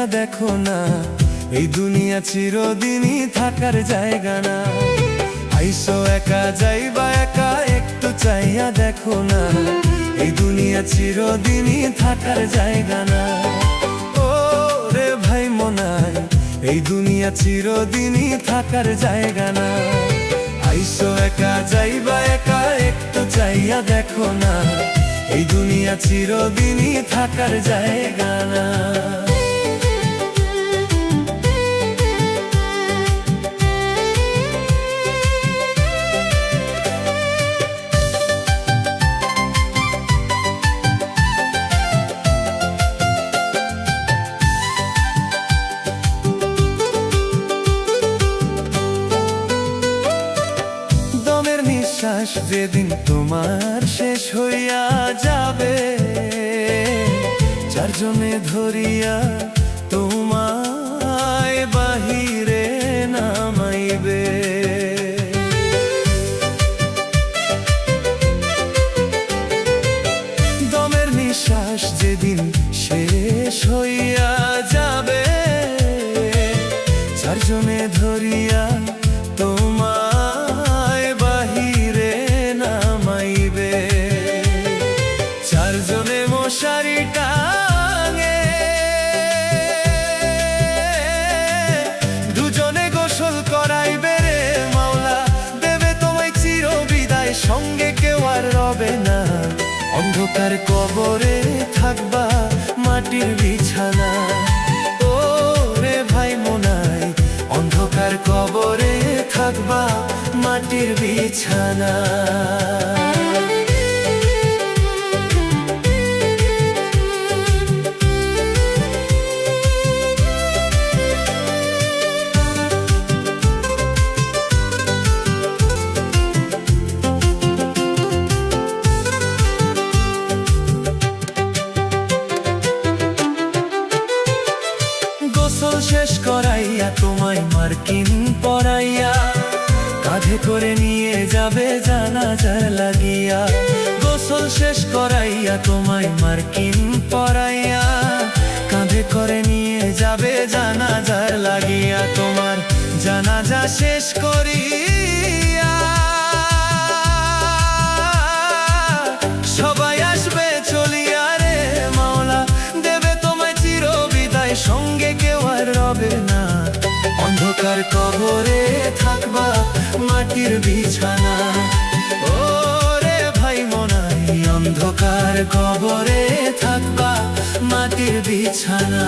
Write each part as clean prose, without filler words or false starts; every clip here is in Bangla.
চাইয়া দেখো না, এই দুনিয়া চিরদিনই থাকার জায়গা না। আইসো একা যাইবা একা, একটু চাইয়া দেখো না, এই দুনিয়া চিরদিনই থাকার জায়গা না। ও রে ভাই মনাই, এই দুনিয়া চিরদিনই থাকার জায়গা না। আইসো একা যাইবা একা, একটু চাইয়া দেখো না, এই দুনিয়া চিরদিনই থাকার জায়গা না। নিঃশ্বাস যেদিন তোমার শেষ হইয়া যাবে, চারজনে ধরিয়া তোমায় বাহিরে নামাইবে। দমের নিঃশ্বাস যেদিন শেষ হইয়া যাবে, চারজনে ধরিয়া তোমায় বাহিরে নামাইবে। চারজনে মশারি টাঙে, দুজনে গোসল করাইবে রে মাওলা, দেবে তোমায় চির বিদায়, সঙ্গে কেউ আর রবে না। অন্ধকার কবরে থাকবা মাটির বিছানা। ও রে ভাই মনাই, অন্ধকার কবরে থাকবা মাটির বিছানা। গোসল শেষ করাইয়া তোমায় মার্কিন পরাইয়া, কাঁধে করে নিয়ে যাবে জানাজার লাগিয়া। গোসল শেষ করাইয়া তোমায় মার্কিন পরাইয়া, কাঁধে করে নিয়ে যাবে জানাজার লাগিয়া। তোমার জানাজা শেষ করিয়া সবাই আসবে চলিয়া রে মাওলা, দেবে তোমায় চির বিদায়, সঙ্গে কেউ আর রবে না। অন্ধকার কবরে থাকবা মাটির বিছানা। ও রে ভাই মনাই, অন্ধকার কবরে থাকবা মাটির বিছানা।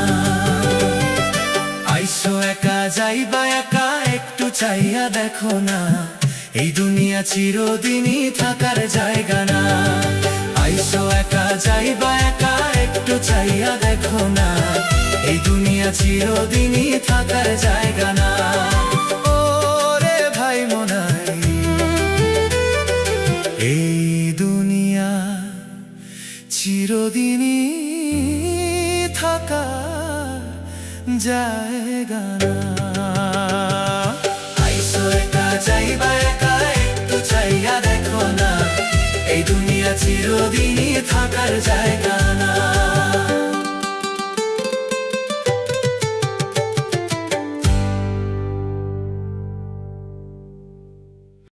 আইসো একা যাইবা একা, একটু চাইয়া দেখো না, এই দুনিয়া চিরদিনই থাকার জায়গা না। আইসো একা যাইবা একা, একটু চাইয়া দেখো না, এই দুনিয়া চিরদিনই থাকার জায়গা না। ও রে ভাই মনাই, এই দুনিয়া চিরদিনই থাকার জায়গা না। আইসো একা যাইবা একা, একটু চাইয়া দেখো না, এই দুনিয়া চিরদিনই থাকার জায়গা।